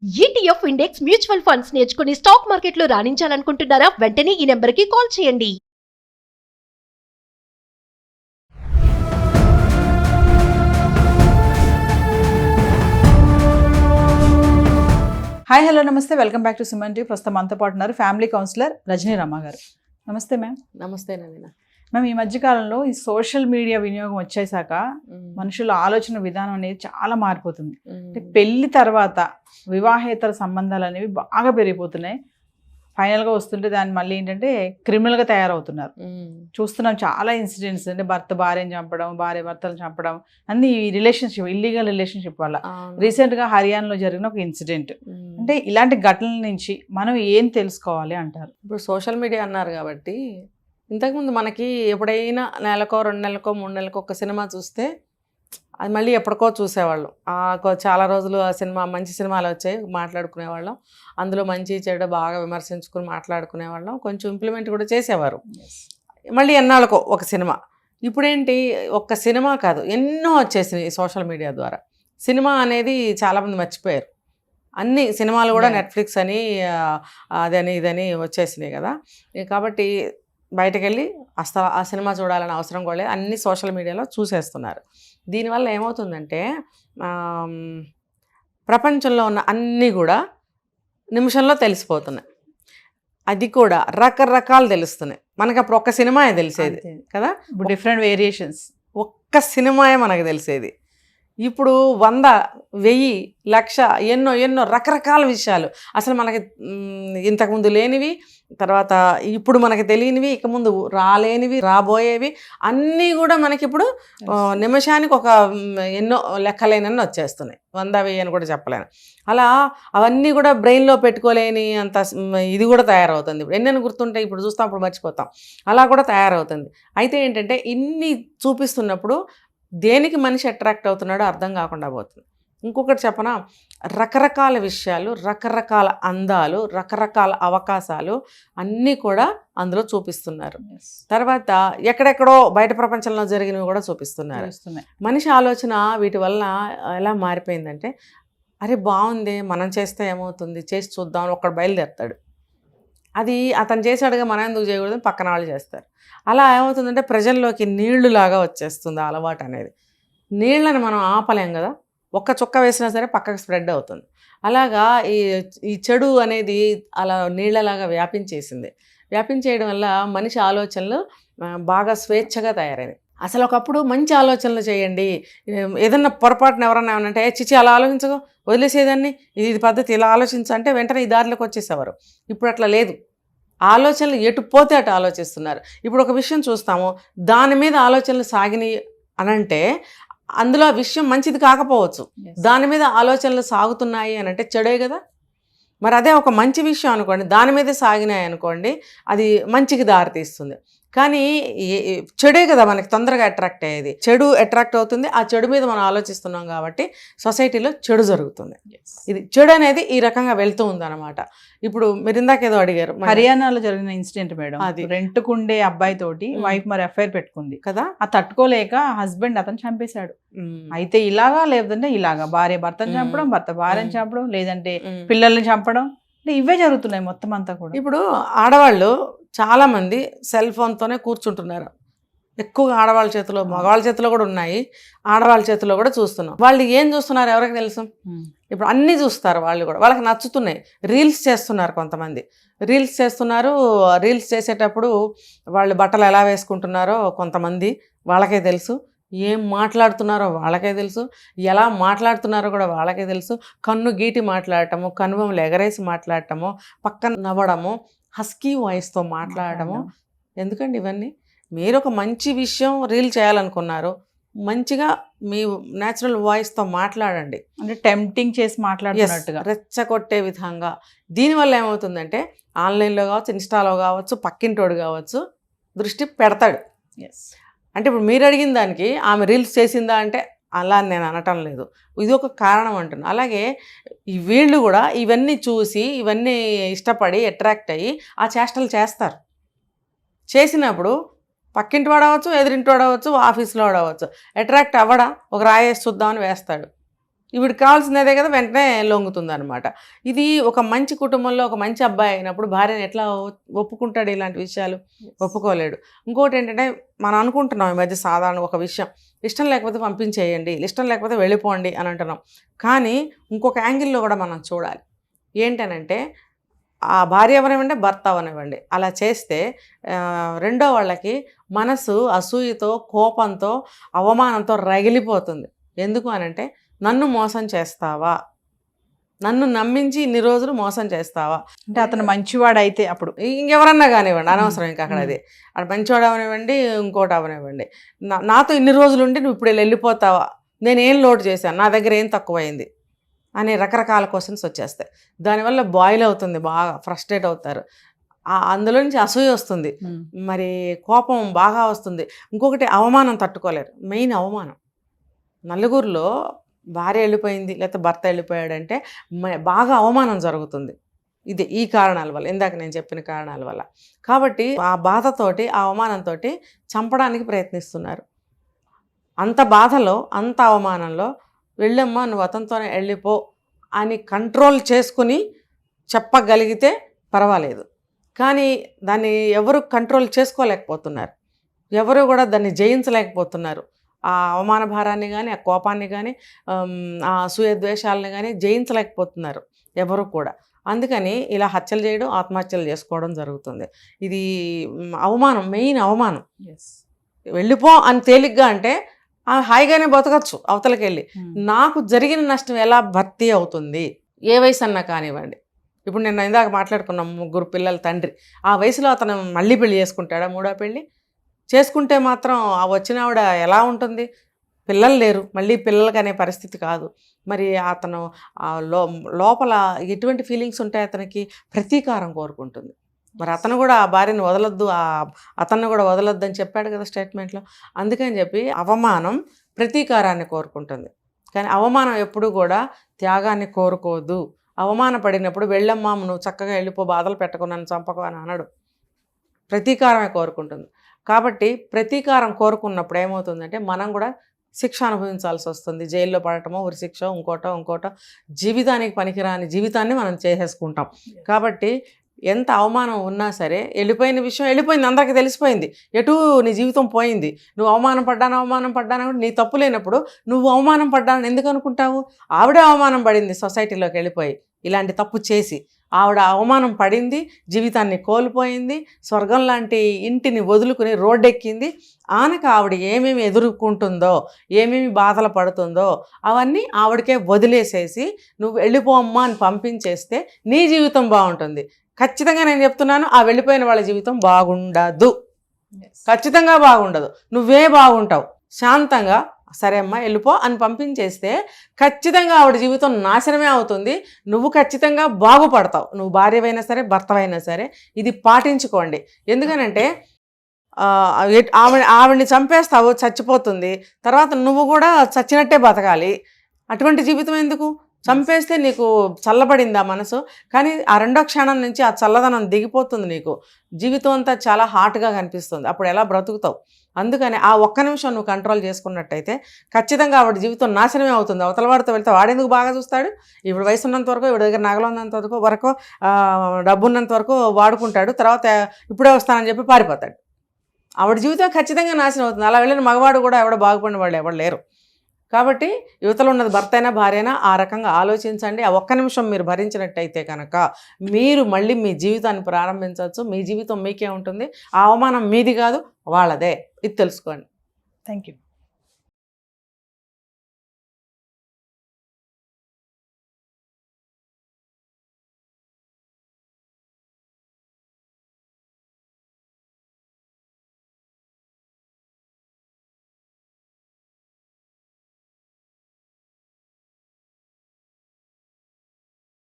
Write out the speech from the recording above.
ETF index mutual funds నేర్చుకుని stock మార్కెట్లో రాణించాలనుకుంటున్నారా? వెంటనే ఈ నెంబర్కి కాల్ చేయండి. హాయ్ హలో నమస్తే, welcome back to Suman TV. ప్రస్తుతం మనతో పాటు ఉన్నారు ఫ్యామిలీ కౌన్సిలర్ రజనీ రమ గారు. నమస్తే మ్యామ్. నమస్తే నవీన. మ్యామ్, ఈ మధ్యకాలంలో ఈ సోషల్ మీడియా వినియోగం వచ్చేసాక మనుషుల ఆలోచన విధానం అనేది చాలా మారిపోతుంది. అంటే పెళ్లి తర్వాత వివాహేతర సంబంధాలు అనేవి బాగా పెరిగిపోతున్నాయి. ఫైనల్గా వస్తుంటే దాన్ని మళ్ళీ ఏంటంటే క్రిమినల్గా తయారవుతున్నారు. చూస్తున్నాం చాలా ఇన్సిడెంట్స్. అంటే భర్త భార్యను చంపడం, భార్య భర్తను చంపడం, అన్ని రిలేషన్షిప్, ఇల్లీగల్ రిలేషన్షిప్ వల్ల. రీసెంట్గా హర్యానాలో జరిగిన ఒక ఇన్సిడెంట్. అంటే ఇలాంటి ఘటనల నుంచి మనం ఏం తెలుసుకోవాలి అంటారు? ఇప్పుడు సోషల్ మీడియా అన్నారు కాబట్టి, ఇంతకుముందు మనకి ఎప్పుడైనా నెలకో 2 నెలలకో 3 నెలలకో ఒక సినిమా చూస్తే అది మళ్ళీ ఎప్పటికో చూసేవాళ్ళం. చాలా రోజులు ఆ సినిమా, మంచి సినిమాలు వచ్చాయి, మాట్లాడుకునేవాళ్ళం. అందులో మంచి చెడు బాగా విమర్శించుకుని మాట్లాడుకునేవాళ్ళం. కొంచెం ఇంప్లిమెంట్ కూడా చేసేవారు. మళ్ళీ ఎన్నాళ్ళకో ఒక సినిమా. ఇప్పుడేంటి, ఒక్క సినిమా కాదు, ఎన్నో వచ్చేసినాయి సోషల్ మీడియా ద్వారా. సినిమా అనేది చాలామంది మర్చిపోయారు. అన్ని సినిమాలు కూడా నెట్ఫ్లిక్స్ అని అదని ఇదని వచ్చేసినాయి కదా. కాబట్టి బయటకు వెళ్ళి అసలు ఆ సినిమా చూడాలని అవసరం కూడా లేదు, అన్ని సోషల్ మీడియాలో చూసేస్తున్నారు. దీనివల్ల ఏమవుతుందంటే ప్రపంచంలో ఉన్న అన్నీ కూడా నిమిషంలో తెలిసిపోతున్నాయి. అది కూడా రకరకాలు తెలుస్తున్నాయి. మనకు అప్పుడు ఒక్క సినిమాయే తెలిసేది కదా, డిఫరెంట్ వేరియేషన్స్. ఒక్క సినిమాయే మనకు తెలిసేది. ఇప్పుడు 100, 1000, 1,00,000 ఎన్నో ఎన్నో రకరకాల విషయాలు. అసలు మనకి ఇంతకుముందు లేనివి, తర్వాత ఇప్పుడు మనకి తెలియనివి, ఇక ముందు రాలేనివి, రాబోయేవి అన్నీ కూడా మనకి ఇప్పుడు నిమిషానికి ఒక ఎన్నో లెక్కలేనని వచ్చేస్తున్నాయి. 100, 1000 అని కూడా చెప్పలేను. అలా అవన్నీ కూడా బ్రెయిన్లో పెట్టుకోలేని అంత ఇది కూడా తయారవుతుంది. ఇప్పుడు ఎన్నెన్ని గుర్తుంటాయి, ఇప్పుడు చూస్తాం, అప్పుడు మర్చిపోతాం. అలా కూడా తయారవుతుంది. అయితే ఏంటంటే ఇన్ని చూపిస్తున్నప్పుడు దేనికి మనిషి అట్రాక్ట్ అవుతున్నాడో అర్థం కాకుండా పోతుంది. ఇంకొకటి చెప్పనా, రకరకాల విషయాలు, రకరకాల అందాలు, రకరకాల అవకాశాలు అన్నీ కూడా అందులో చూపిస్తున్నారు. తర్వాత ఎక్కడెక్కడో బయట ప్రపంచంలో జరిగినవి కూడా చూపిస్తున్నారు. మనిషి ఆలోచన వీటి వల్ల ఎలా మారిపోయిందంటే, అరే బాగుంది, మనం చేస్తే ఏమవుతుంది, చేసి చూద్దాం, ఒక్కడు బయలుదేరుతాడు. అది అతను చేశాడుగా, మనం ఎందుకు చేయకూడదు, పక్కన వాళ్ళు చేస్తారు. అలా ఏమవుతుందంటే ప్రజల్లోకి నీళ్లులాగా వచ్చేస్తుంది ఆ అలవాటు అనేది. నీళ్ళని మనం ఆపలేం కదా, ఒక్క చుక్క వేసినా సరే పక్కకు స్ప్రెడ్ అవుతుంది. అలాగా ఈ చెడు అనేది అలా నీళ్ళలాగా వ్యాపించేసింది. వ్యాపించేయడం వల్ల మనిషి ఆలోచనలు బాగా స్వేచ్ఛగా తయారైనవి. అసలు ఒకప్పుడు మంచి ఆలోచనలు చేయండి, ఏదన్నా పొరపాటున ఎవరన్నా ఏమనంటే చిచి అలా ఆలోచించకు, వదిలేసేదాన్ని, ఇది పద్ధతి, ఇలా ఆలోచించంటే వెంటనే ఈ దారిలోకి వచ్చేసేవారు. ఇప్పుడు అట్లా లేదు. ఆలోచనలు ఎటు పోతే అటు ఆలోచిస్తున్నారు. ఇప్పుడు ఒక విషయం చూస్తాము, దాని మీద ఆలోచనలు సాగినాయి అనంటే అందులో ఆ విషయం మంచిది కాకపోవచ్చు, దాని మీద ఆలోచనలు సాగుతున్నాయి అని అంటే చెడే కదా. మరి అదే ఒక మంచి విషయం అనుకోండి, దాని మీదే సాగినాయి అనుకోండి, అది మంచికి దారితీస్తుంది. కానీ చెడే కదా మనకి తొందరగా అట్రాక్ట్ అయ్యేది. చెడు అట్రాక్ట్ అవుతుంది, ఆ చెడు మీద మనం ఆలోచిస్తున్నాం కాబట్టి సొసైటీలో చెడు జరుగుతుంది. ఇది చెడు అనేది ఈ రకంగా వెళ్తూ ఉందన్నమాట. ఇప్పుడు మీరు ఇందాకేదో అడిగారు, హర్యానాలో జరిగిన ఇన్సిడెంట్ మేడం. అది రెంట్కుండే అబ్బాయి తోటి వైఫ్ మరి అఫైర్ పెట్టుకుంది కదా, ఆ తట్టుకోలేక హస్బెండ్ అతను చంపేశాడు. అయితే ఇలాగా, లేదంటే ఇలాగా, భార్య భర్తను చంపడం, భర్త భార్యను చంపడం, లేదంటే పిల్లల్ని చంపడం, ఇవే జరుగుతున్నాయి మొత్తం అంతా కూడా. ఇప్పుడు ఆడవాళ్ళు చాలామంది సెల్ ఫోన్తోనే కూర్చుంటున్నారు. ఎక్కువగా ఆడవాళ్ళ చేతిలో, మగవాళ్ళ చేతిలో కూడా ఉన్నాయి, ఆడవాళ్ళ చేతిలో కూడా చూస్తున్నాం. వాళ్ళు ఏం చూస్తున్నారు ఎవరికి తెలుసు. ఇప్పుడు అన్నీ చూస్తారు వాళ్ళు కూడా, వాళ్ళకి నచ్చుతున్నాయి. రీల్స్ చేస్తున్నారు కొంతమంది, రీల్స్ చేస్తున్నారు. రీల్స్ చేసేటప్పుడు వాళ్ళు బట్టలు ఎలా వేసుకుంటున్నారో కొంతమంది వాళ్ళకే తెలుసు, ఏం మాట్లాడుతున్నారో వాళ్ళకే తెలుసు, ఎలా మాట్లాడుతున్నారో కూడా వాళ్ళకే తెలుసు. కన్ను గీటి మాట్లాడటము, కనుబొమ్మలు ఎగరేసి మాట్లాడటము, పక్కన నవ్వడము, హస్కీ వాయిస్తో మాట్లాడటము. ఎందుకండి ఇవన్నీ? మీరు ఒక మంచి విషయం రీల్ చేయాలనుకున్నారు, మంచిగా మీ న్యాచురల్ వాయిస్తో మాట్లాడండి. అంటే టెంప్టింగ్ చేసి మాట్లాడుతున్నట్టుగా, రెచ్చగొట్టే విధంగా. దీనివల్ల ఏమవుతుందంటే ఆన్లైన్లో కావచ్చు, ఇన్స్టాలో కావచ్చు, పక్కింటోడు కావచ్చు దృష్టి పెడతాడు. అంటే ఇప్పుడు మీరు అడిగిన దానికి ఆమె రీల్స్ చేసిందా అంటే అలా నేను అనటం లేదు, ఇది ఒక కారణం అంటున్నాను. అలాగే వీళ్ళు కూడా ఇవన్నీ చూసి, ఇవన్నీ ఇష్టపడి అట్రాక్ట్ అయ్యి ఆ చేష్టలు చేస్తారు. చేసినప్పుడు పక్కింటి వాడవచ్చు, ఎదురింటి వాడవచ్చు, ఆఫీస్లో వాడవచ్చు, అట్రాక్ట్ అవ్వడా, ఒక రాయేసి చూద్దామని వేస్తాడు. ఈవిడికి కావాల్సినదే కదా, వెంటనే లొంగుతుంది అనమాట. ఇది ఒక మంచి కుటుంబంలో ఒక మంచి అబ్బాయి అయినప్పుడు భార్యను ఎట్లా ఒప్పుకుంటాడు ఇలాంటి విషయాలు? ఒప్పుకోలేడు. ఇంకోటి ఏంటంటే మనం అనుకుంటున్నాం ఈ మధ్య సాధారణ ఒక విషయం, ఇష్టం లేకపోతే పంపించేయండి, ఇష్టం లేకపోతే వెళ్ళిపోండి అని అంటున్నాం. కానీ ఇంకొక యాంగిల్లో కూడా మనం చూడాలి. ఏంటనంటే ఆ భార్య అవనివ్వండి, భర్త అవనివ్వండి, అలా చేస్తే రెండో వాళ్ళకి మనసు అసూయతో, కోపంతో, అవమానంతో రగిలిపోతుంది. ఎందుకు అనంటే నన్ను మోసం చేస్తావా, నన్ను నమ్మించి ఇన్ని రోజులు మోసం చేస్తావా. అంటే అతను మంచివాడైతే అప్పుడు ఇంకెవరన్నా కానివ్వండి, అనవసరం ఇంకా అక్కడ అది మంచివాడు అవనివ్వండి, ఇంకోటి అవనివ్వండి, నాతో ఇన్ని రోజులు ఉండి నువ్వు ఇప్పుడు వెళ్ళిపోతావా, నేనేం లోటు చేశాను, నా దగ్గర ఏం తక్కువైంది అనే రకరకాల క్వశ్చన్స్ వచ్చేస్తాయి. దానివల్ల బాయిల్ అవుతుంది, బాగా ఫ్రస్ట్రేట్ అవుతారు, అందులో నుంచి అసూయ వస్తుంది, మరి కోపం బాగా వస్తుంది. ఇంకొకటి అవమానం తట్టుకోలేరు. మెయిన్ అవమానం. నలుగురిలో భార్య వెళ్ళిపోయింది లేకపోతే భర్త వెళ్ళిపోయాడంటే బాగా అవమానం జరుగుతుంది. ఇది ఈ కారణాల వల్ల, ఇందాక నేను చెప్పిన కారణాల వల్ల. కాబట్టి ఆ బాధతోటి, ఆ అవమానంతో చంపడానికి ప్రయత్నిస్తున్నారు. అంత బాధలో, అంత అవమానంలో వెళ్ళమ్మా నువ్వు అతనితోనే వెళ్ళిపో అని కంట్రోల్ చేసుకుని చెప్పగలిగితే పర్వాలేదు. కానీ దాన్ని ఎవరు కంట్రోల్ చేసుకోలేకపోతున్నారు, ఎవరు కూడా దాన్ని జయించలేకపోతున్నారు. ఆ అవమాన భారాన్ని కానీ, ఆ కోపాన్ని కానీ, ఆ అసూయ ద్వేషాలని కానీ జయించలేకపోతున్నారు ఎవరు కూడా. అందుకని ఇలా హత్యలు చేయడం, ఆత్మహత్యలు చేసుకోవడం జరుగుతుంది. ఇది అవమానం, మెయిన్ అవమానం. వెళ్ళిపో అని తేలిగ్గా అంటే హాయిగానే బతకచ్చు అవతలకి వెళ్ళి. నాకు జరిగిన నష్టం ఎలా భర్తీ అవుతుంది? ఏ వయసు అన్నా కానివ్వండి. ఇప్పుడు నేను ఇందాక మాట్లాడుకున్నాం, 3 పిల్లల తండ్రి. ఆ వయసులో అతను మళ్ళీ పెళ్లి చేసుకుంటాడా? 3వ పెళ్ళి చేసుకుంటే మాత్రం ఆ వచ్చిన ఆవిడ ఎలా ఉంటుంది? పిల్లలు లేరు, మళ్ళీ పిల్లలకి అనే పరిస్థితి కాదు. మరి అతను లోపల ఎటువంటి ఫీలింగ్స్ ఉంటాయి అతనికి? ప్రతీకారం కోరుకుంటుంది. మరి అతను కూడా ఆ భార్యను వదలొద్దు, అతన్ని కూడా వదలొద్దు అని చెప్పాడు కదా స్టేట్మెంట్లో. అందుకని చెప్పి అవమానం ప్రతీకారాన్ని కోరుకుంటుంది. కానీ అవమానం ఎప్పుడు కూడా త్యాగాన్ని కోరుకోదు. అవమాన పడినప్పుడు వెళ్ళమ్మా నువ్వు చక్కగా వెళ్ళిపో, బాధలు పెట్టుకో, నన్ను చంపకు అని అనడు. ప్రతీకారమే కోరుకుంటుంది. కాబట్టి ప్రతీకారం కోరుకున్నప్పుడు ఏమవుతుందంటే మనం కూడా శిక్ష అనుభవించాల్సి వస్తుంది. జైల్లో పడటమో, ఉరిశిక్ష, ఇంకోటో జీవితానికి పనికిరాని జీవితాన్ని మనం చేసేసుకుంటాం. కాబట్టి ఎంత అవమానం ఉన్నా సరే వెళ్ళిపోయిన విషయం వెళ్ళిపోయింది, అందరికీ తెలిసిపోయింది, ఎటు నీ జీవితం పోయింది. నువ్వు అవమానం పడ్డాను నీ తప్పు లేనప్పుడు నువ్వు అవమానం పడ్డానని ఎందుకు అనుకుంటావు? ఆవిడే అవమానం పడింది సొసైటీలోకి వెళ్ళిపోయి, ఇలాంటి తప్పు చేసి ఆవిడ అవమానం పడింది, జీవితాన్ని కోల్పోయింది, స్వర్గం లాంటి ఇంటిని వదులుకుని రోడ్డెక్కింది. ఆనక ఆవిడ ఏమేమి ఎదుర్కొంటుందో, ఏమేమి బాధలు పడుతుందో అవన్నీ ఆవిడకే వదిలేసేసి నువ్వు వెళ్ళిపోమ్మా అని పంపించేస్తే నీ జీవితం బాగుంటుంది. ఖచ్చితంగా నేను చెప్తున్నాను, ఆ వెళ్ళిపోయిన వాళ్ళ జీవితం బాగుండదు, ఖచ్చితంగా బాగుండదు. నువ్వే బాగుంటావు. శాంతంగా సరే అమ్మా వెళ్ళిపో అని పంపించేస్తే ఖచ్చితంగా ఆవిడ జీవితం నాశనమే అవుతుంది. నువ్వు ఖచ్చితంగా బాగుపడతావు, నువ్వు భార్యవైనా సరే, భర్తవైనా సరే. ఇది పాటించుకోండి. ఎందుకనంటే ఆవిడ్ని చంపేస్తావు, చచ్చిపోతుంది, తర్వాత నువ్వు కూడా చచ్చినట్టే బతకాలి. అటువంటి జీవితం ఎందుకు? చంపేస్తే నీకు చల్లబడింది ఆ మనసు, కానీ ఆ రెండో క్షణం నుంచి ఆ చల్లదనం దిగిపోతుంది. నీకు జీవితం అంతా చాలా హాట్గా కనిపిస్తుంది. అప్పుడు ఎలా బ్రతుకుతావు? అందుకని ఆ ఒక్క నిమిషం నువ్వు కంట్రోల్ చేసుకున్నట్టయితే ఖచ్చితంగా ఆవిడ జీవితం నాశనమే అవుతుంది. అవతల వాడితో వెళ్తే వాడెందుకు బాగా చూస్తాడు? ఇప్పుడు వయసు ఉన్నంత వరకు, ఇప్పుడు దగ్గర నగలు ఉన్నంత వరకు, డబ్బు ఉన్నంత వరకు వాడుకుంటాడు, తర్వాత ఇప్పుడే వస్తానని చెప్పి పారిపోతాడు. ఆవిడ జీవితం ఖచ్చితంగా నాశనం అవుతుంది. అలా వెళ్ళిన మగవాడు కూడా ఎవడ బాగుపడిన వాళ్ళు ఎవరు లేరు. కాబట్టి యువతలో ఉన్నది భర్త అయినా భార్య అయినా ఆ రకంగా ఆలోచించండి. ఆ ఒక్క నిమిషం మీరు భరించినట్టయితే కనుక మీరు మళ్ళీ మీ జీవితాన్ని ప్రారంభించవచ్చు. మీ జీవితం మీకే ఉంటుంది. ఆ అవమానం మీది కాదు, వాళ్ళదే. ఇది తెలుసుకోండి. Thank you.